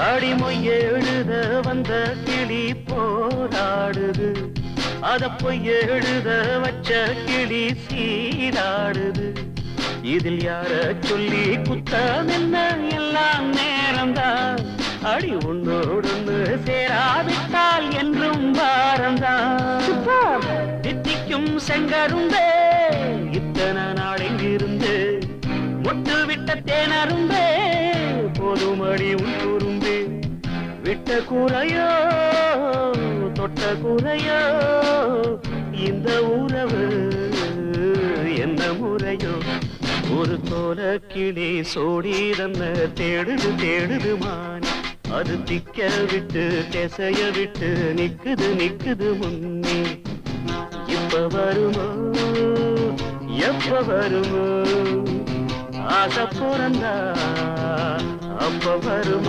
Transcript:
அடிமொய் எழுத வந்த கிளி போராடுது, அத பொய் எழுத வச்ச கிளி சீராடுது. இதில் யார சொல்லி குத்தம் என்ன, எல்லாம் நேரம்தான். அடி உன்னோடு சேராவிட்டால் என்றும் பாரம்தான். தித்திக்கும் செங்கரும்பே இத்தனை நாள் எங்கிருந்து, முட்டு விட்ட தேனரும்பே போதும் அடி உன் குறும்பே. விட்ட கூரையோ தொட்ட கூரையோ இந்த உறவு என்ன முறையோ. ஒரு தோல கிளி சோடி தன்ன தேடுது தேடுது மான், அது திக்க விட்டு திசைய விட்டு நிக்குது நிக்குது முன்னே. இப்ப வருமோ எப்ப வருமோ, ஆசை பிறந்தா அப்ப வருமோ.